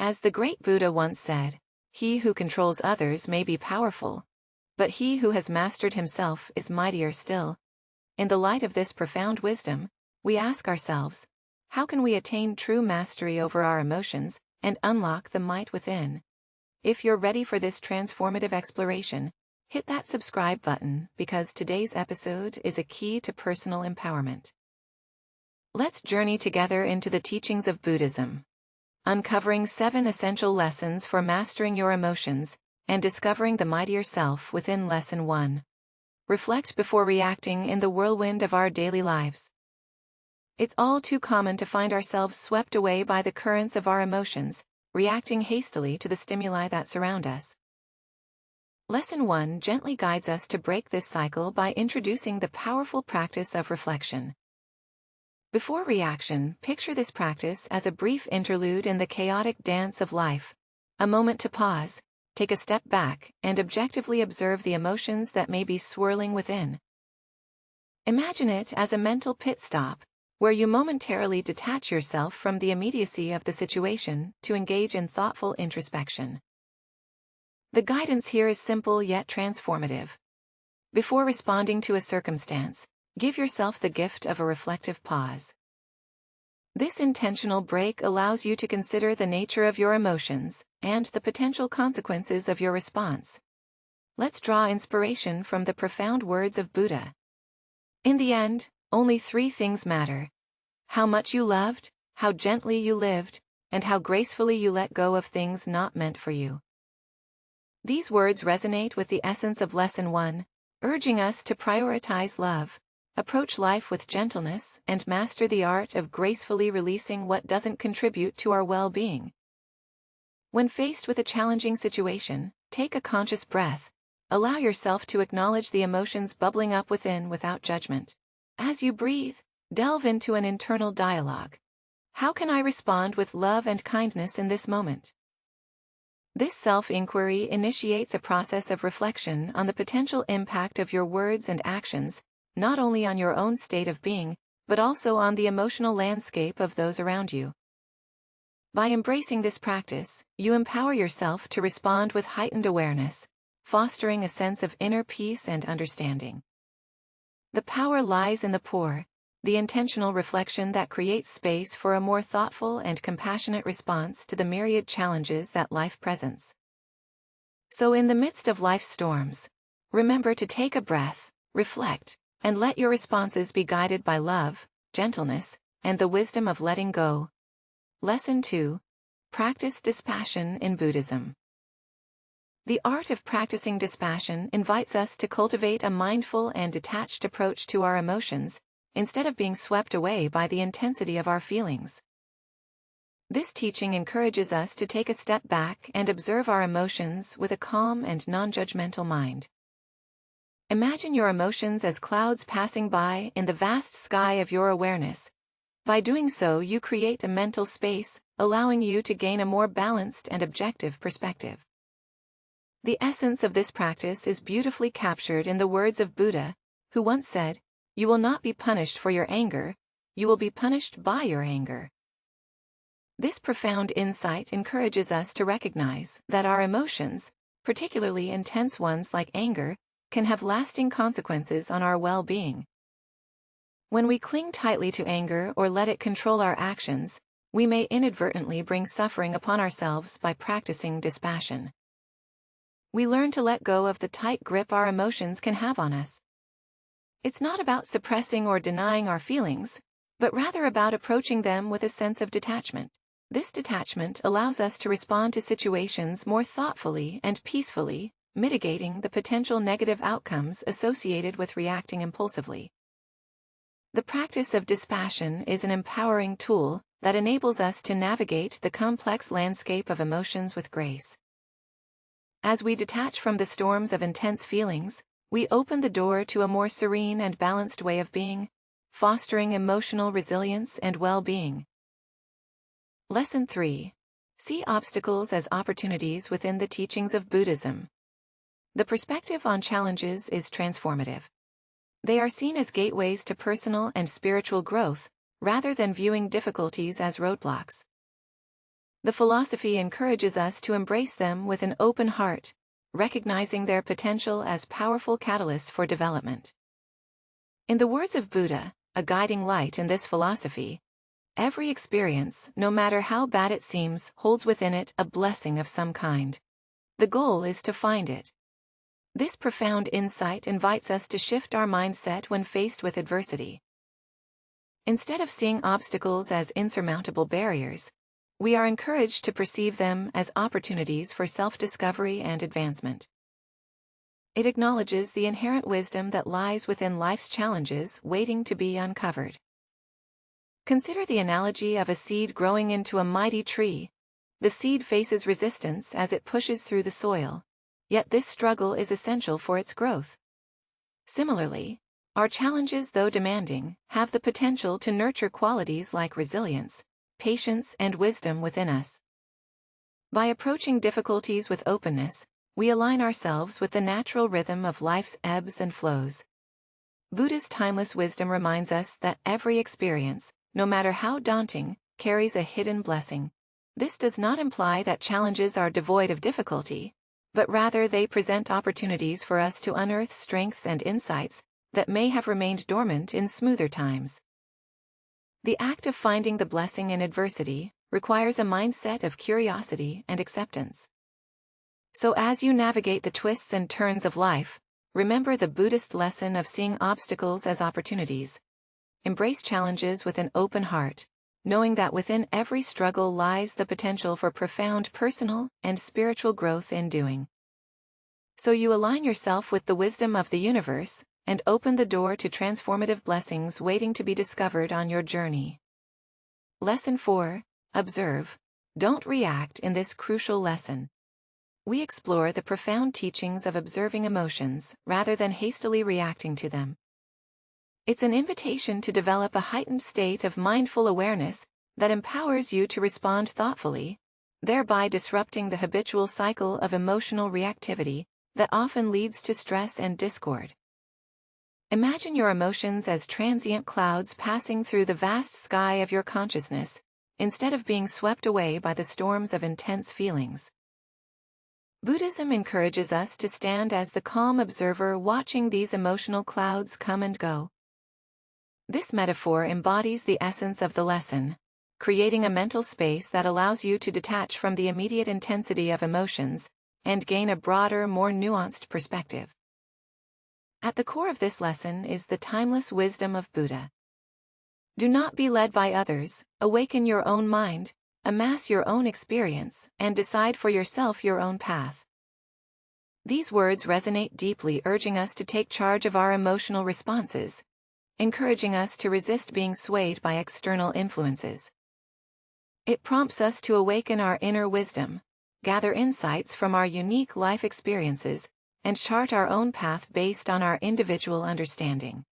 As the great Buddha once said, "He who controls others may be powerful, but he who has mastered himself is mightier still." In the light of this profound wisdom, we ask ourselves, how can we attain true mastery over our emotions and unlock the might within? If you're ready for this transformative exploration, hit that subscribe button because today's episode is a key to personal empowerment. Let's journey together into the teachings of Buddhism, uncovering 7 essential lessons for mastering your emotions and discovering the mightier self within Lesson 1. Reflect before reacting in the whirlwind of our daily lives. It's all too common to find ourselves swept away by the currents of our emotions, reacting hastily to the stimuli that surround us. Lesson 1 gently guides us to break this cycle by introducing the powerful practice of reflection. Before reaction, picture this practice as a brief interlude in the chaotic dance of life, a moment to pause, take a step back, and objectively observe the emotions that may be swirling within. Imagine it as a mental pit stop, where you momentarily detach yourself from the immediacy of the situation to engage in thoughtful introspection. The guidance here is simple yet transformative. Before responding to a circumstance, give yourself the gift of a reflective pause. This intentional break allows you to consider the nature of your emotions and the potential consequences of your response. Let's draw inspiration from the profound words of Buddha. In the end, only 3 things matter: how much you loved, how gently you lived, and how gracefully you let go of things not meant for you. These words resonate with the essence of Lesson 1, urging us to prioritize love, approach life with gentleness, and master the art of gracefully releasing what doesn't contribute to our well-being. When faced with a challenging situation, take a conscious breath. Allow yourself to acknowledge the emotions bubbling up within without judgment. As you breathe, delve into an internal dialogue. How can I respond with love and kindness in this moment? This self-inquiry initiates a process of reflection on the potential impact of your words and actions, not only on your own state of being, but also on the emotional landscape of those around you. By embracing this practice, you empower yourself to respond with heightened awareness, fostering a sense of inner peace and understanding. The power lies in the pause, the intentional reflection that creates space for a more thoughtful and compassionate response to the myriad challenges that life presents. So in the midst of life's storms, remember to take a breath, reflect, and let your responses be guided by love, gentleness, and the wisdom of letting go. Lesson 2. Practice dispassion in Buddhism. The art of practicing dispassion invites us to cultivate a mindful and detached approach to our emotions, instead of being swept away by the intensity of our feelings. This teaching encourages us to take a step back and observe our emotions with a calm and non-judgmental mind. Imagine your emotions as clouds passing by in the vast sky of your awareness. By doing so, you create a mental space, allowing you to gain a more balanced and objective perspective. The essence of this practice is beautifully captured in the words of Buddha, who once said, "You will not be punished for your anger, you will be punished by your anger." This profound insight encourages us to recognize that our emotions, particularly intense ones like anger, can have lasting consequences on our well-being. When we cling tightly to anger or let it control our actions, we may inadvertently bring suffering upon ourselves by practicing dispassion. We learn to let go of the tight grip our emotions can have on us. It's not about suppressing or denying our feelings, but rather about approaching them with a sense of detachment. This detachment allows us to respond to situations more thoughtfully and peacefully, mitigating the potential negative outcomes associated with reacting impulsively. The practice of dispassion is an empowering tool that enables us to navigate the complex landscape of emotions with grace. As we detach from the storms of intense feelings, we open the door to a more serene and balanced way of being, fostering emotional resilience and well-being. Lesson 3. See obstacles as opportunities within the teachings of Buddhism. The perspective on challenges is transformative. They are seen as gateways to personal and spiritual growth, rather than viewing difficulties as roadblocks. The philosophy encourages us to embrace them with an open heart, recognizing their potential as powerful catalysts for development. In the words of Buddha, a guiding light in this philosophy, every experience, no matter how bad it seems, holds within it a blessing of some kind. The goal is to find it. This profound insight invites us to shift our mindset when faced with adversity. Instead of seeing obstacles as insurmountable barriers, we are encouraged to perceive them as opportunities for self-discovery and advancement. It acknowledges the inherent wisdom that lies within life's challenges waiting to be uncovered. Consider the analogy of a seed growing into a mighty tree. The seed faces resistance as it pushes through the soil, yet this struggle is essential for its growth. Similarly, our challenges, though demanding, have the potential to nurture qualities like resilience, patience, and wisdom within us. By approaching difficulties with openness, we align ourselves with the natural rhythm of life's ebbs and flows. Buddha's timeless wisdom reminds us that every experience, no matter how daunting, carries a hidden blessing. This does not imply that challenges are devoid of difficulty, but rather they present opportunities for us to unearth strengths and insights that may have remained dormant in smoother times. The act of finding the blessing in adversity requires a mindset of curiosity and acceptance. So as you navigate the twists and turns of life, remember the Buddhist lesson of seeing obstacles as opportunities. Embrace challenges with an open heart, knowing that within every struggle lies the potential for profound personal and spiritual growth in doing. So you align yourself with the wisdom of the universe, and open the door to transformative blessings waiting to be discovered on your journey. Lesson 4. Observe. Don't react. In this crucial lesson, we explore the profound teachings of observing emotions rather than hastily reacting to them. It's an invitation to develop a heightened state of mindful awareness that empowers you to respond thoughtfully, thereby disrupting the habitual cycle of emotional reactivity that often leads to stress and discord. Imagine your emotions as transient clouds passing through the vast sky of your consciousness, instead of being swept away by the storms of intense feelings. Buddhism encourages us to stand as the calm observer watching these emotional clouds come and go. This metaphor embodies the essence of the lesson, creating a mental space that allows you to detach from the immediate intensity of emotions and gain a broader, more nuanced perspective. At the core of this lesson is the timeless wisdom of Buddha. Do not be led by others, awaken your own mind, amass your own experience, and decide for yourself your own path. These words resonate deeply, urging us to take charge of our emotional responses, encouraging us to resist being swayed by external influences. It prompts us to awaken our inner wisdom, gather insights from our unique life experiences, and chart our own path based on our individual understanding.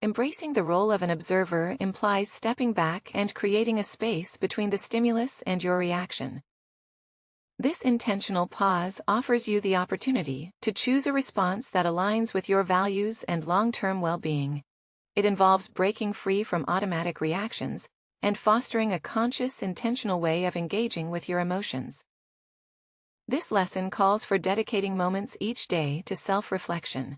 Embracing the role of an observer implies stepping back and creating a space between the stimulus and your reaction. This intentional pause offers you the opportunity to choose a response that aligns with your values and long-term well-being. It involves breaking free from automatic reactions and fostering a conscious, intentional way of engaging with your emotions. This lesson calls for dedicating moments each day to self-reflection.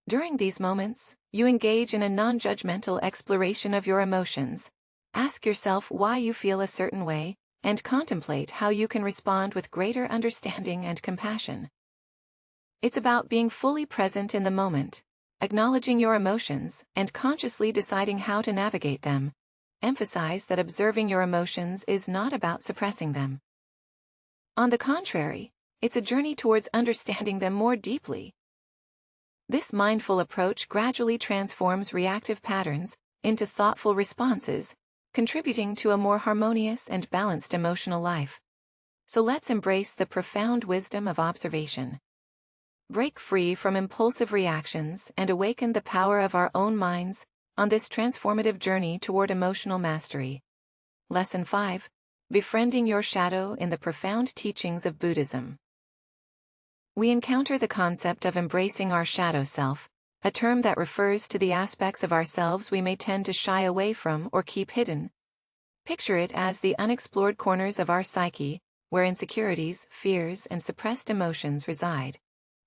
During these moments, you engage in a non-judgmental exploration of your emotions. Ask yourself why you feel a certain way, and contemplate how you can respond with greater understanding and compassion. It's about being fully present in the moment, acknowledging your emotions, and consciously deciding how to navigate them. Emphasize that observing your emotions is not about suppressing them. On the contrary, it's a journey towards understanding them more deeply. This mindful approach gradually transforms reactive patterns into thoughtful responses, contributing to a more harmonious and balanced emotional life. So let's embrace the profound wisdom of observation. Break free from impulsive reactions and awaken the power of our own minds on this transformative journey toward emotional mastery. Lesson 5. Befriending your shadow in the profound teachings of Buddhism. We encounter the concept of embracing our shadow self, a term that refers to the aspects of ourselves we may tend to shy away from or keep hidden. Picture it as the unexplored corners of our psyche, where insecurities, fears, and suppressed emotions reside,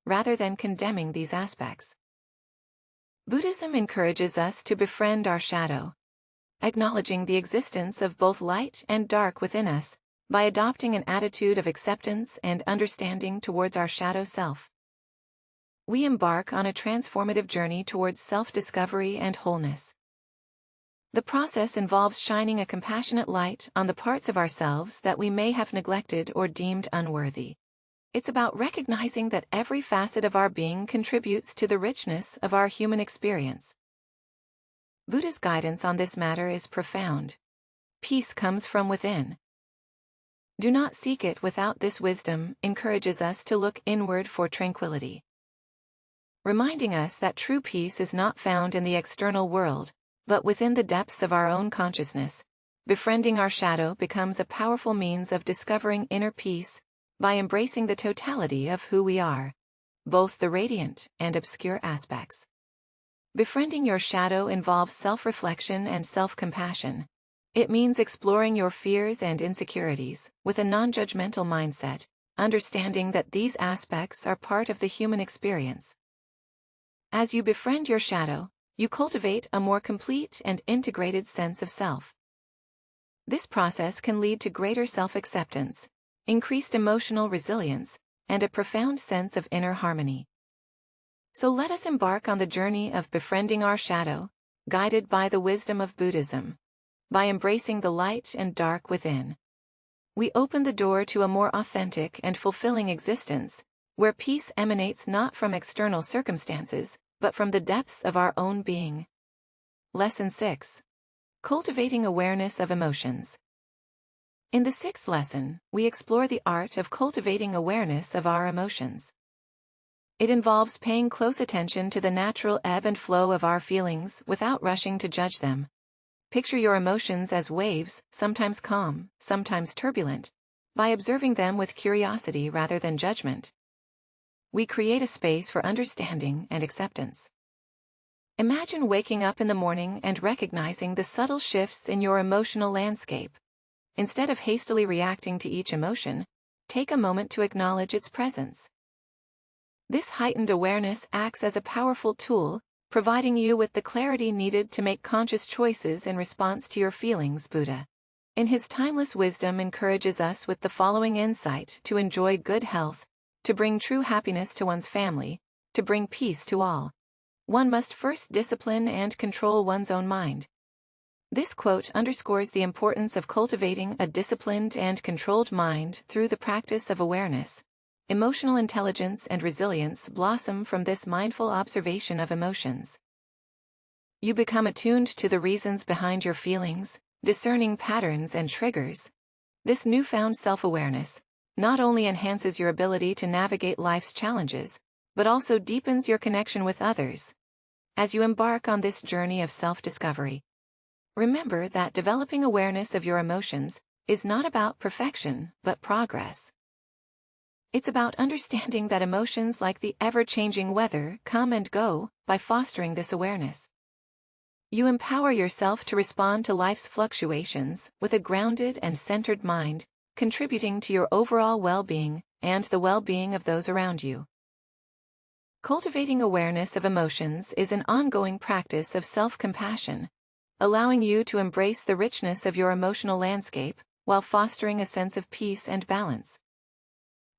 rather than condemning these aspects. Buddhism encourages us to befriend our shadow, acknowledging the existence of both light and dark within us, by adopting an attitude of acceptance and understanding towards our shadow self. We embark on a transformative journey towards self-discovery and wholeness. The process involves shining a compassionate light on the parts of ourselves that we may have neglected or deemed unworthy. It's about recognizing that every facet of our being contributes to the richness of our human experience. Buddha's guidance on this matter is profound. Peace comes from within. Do not seek it without. This wisdom encourages us to look inward for tranquility, reminding us that true peace is not found in the external world, but within the depths of our own consciousness. Befriending our shadow becomes a powerful means of discovering inner peace by embracing the totality of who we are, both the radiant and obscure aspects. Befriending your shadow involves self-reflection and self-compassion. It means exploring your fears and insecurities with a non-judgmental mindset, understanding that these aspects are part of the human experience. As you befriend your shadow, you cultivate a more complete and integrated sense of self. This process can lead to greater self-acceptance, increased emotional resilience, and a profound sense of inner harmony. So let us embark on the journey of befriending our shadow, guided by the wisdom of Buddhism. By embracing the light and dark within, we open the door to a more authentic and fulfilling existence, where peace emanates not from external circumstances, but from the depths of our own being. Lesson 6. Cultivating awareness of emotions. In the 6th lesson, we explore the art of cultivating awareness of our emotions. It involves paying close attention to the natural ebb and flow of our feelings without rushing to judge them. Picture your emotions as waves, sometimes calm, sometimes turbulent. By observing them with curiosity rather than judgment, we create a space for understanding and acceptance. Imagine waking up in the morning and recognizing the subtle shifts in your emotional landscape. Instead of hastily reacting to each emotion, take a moment to acknowledge its presence. This heightened awareness acts as a powerful tool, providing you with the clarity needed to make conscious choices in response to your feelings. Buddha, in his timeless wisdom, encourages us with the following insight: to enjoy good health, to bring true happiness to one's family, to bring peace to all, one must first discipline and control one's own mind. This quote underscores the importance of cultivating a disciplined and controlled mind through the practice of awareness. Emotional intelligence and resilience blossom from this mindful observation of emotions. You become attuned to the reasons behind your feelings, discerning patterns and triggers. This newfound self-awareness not only enhances your ability to navigate life's challenges, but also deepens your connection with others. As you embark on this journey of self-discovery, remember that developing awareness of your emotions is not about perfection, but progress. It's about understanding that emotions, like the ever-changing weather, come and go. By fostering this awareness, you empower yourself to respond to life's fluctuations with a grounded and centered mind, contributing to your overall well-being and the well-being of those around you. Cultivating awareness of emotions is an ongoing practice of self-compassion, allowing you to embrace the richness of your emotional landscape while fostering a sense of peace and balance.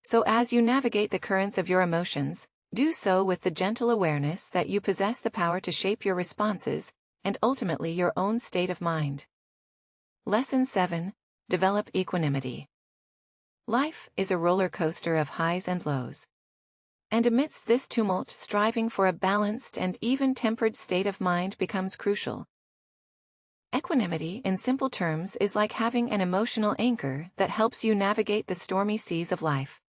So as you navigate the currents of your emotions, do so with the gentle awareness that you possess the power to shape your responses and ultimately your own state of mind. Lesson 7. Develop equanimity. Life is a roller coaster of highs and lows. And amidst this tumult, striving for a balanced and even-tempered state of mind becomes crucial. Equanimity, in simple terms, is like having an emotional anchor that helps you navigate the stormy seas of life.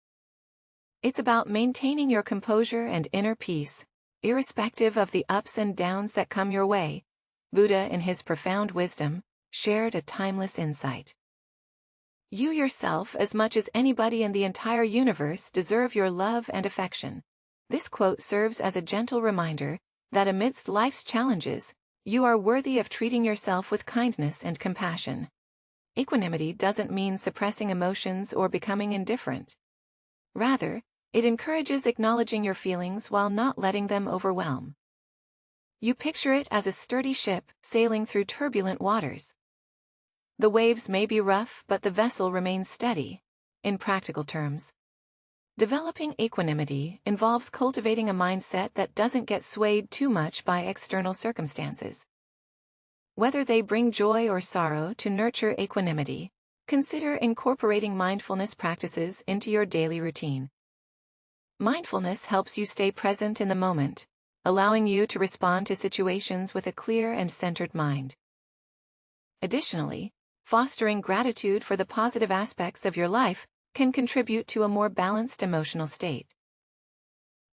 It's about maintaining your composure and inner peace, irrespective of the ups and downs that come your way. Buddha, in his profound wisdom, shared a timeless insight. You yourself, as much as anybody in the entire universe, deserve your love and affection. This quote serves as a gentle reminder that amidst life's challenges, you are worthy of treating yourself with kindness and compassion. equanimity doesn't mean suppressing emotions or becoming indifferent. Rather, it encourages acknowledging your feelings while not letting them overwhelm. You picture it as a sturdy ship sailing through turbulent waters. The waves may be rough, but the vessel remains steady. In practical terms, developing equanimity involves cultivating a mindset that doesn't get swayed too much by external circumstances. Whether they bring joy or sorrow, to nurture equanimity, consider incorporating mindfulness practices into your daily routine. Mindfulness helps you stay present in the moment, allowing you to respond to situations with a clear and centered mind. Additionally, fostering gratitude for the positive aspects of your life can contribute to a more balanced emotional state.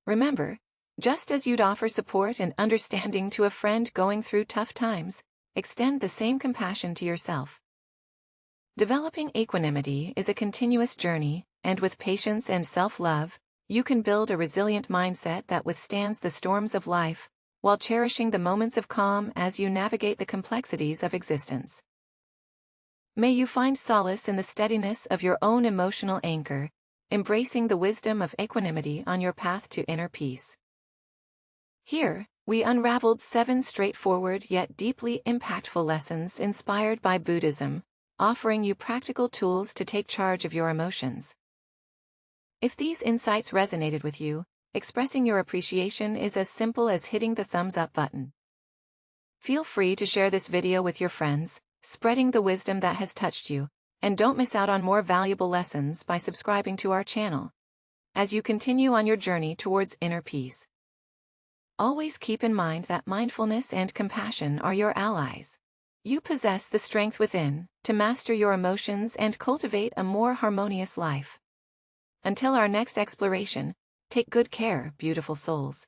Remember, just as you'd offer support and understanding to a friend going through tough times, extend the same compassion to yourself. Developing equanimity is a continuous journey, and with patience and self-love, you can build a resilient mindset that withstands the storms of life, while cherishing the moments of calm as you navigate the complexities of existence. May you find solace in the steadiness of your own emotional anchor, embracing the wisdom of equanimity on your path to inner peace. Here, we unraveled 7 straightforward yet deeply impactful lessons inspired by Buddhism, offering you practical tools to take charge of your emotions. If these insights resonated with you, expressing your appreciation is as simple as hitting the thumbs up button. Feel free to share this video with your friends, spreading the wisdom that has touched you, and don't miss out on more valuable lessons by subscribing to our channel as you continue on your journey towards inner peace. Always keep in mind that mindfulness and compassion are your allies. You possess the strength within to master your emotions and cultivate a more harmonious life. Until our next exploration, take good care, beautiful souls.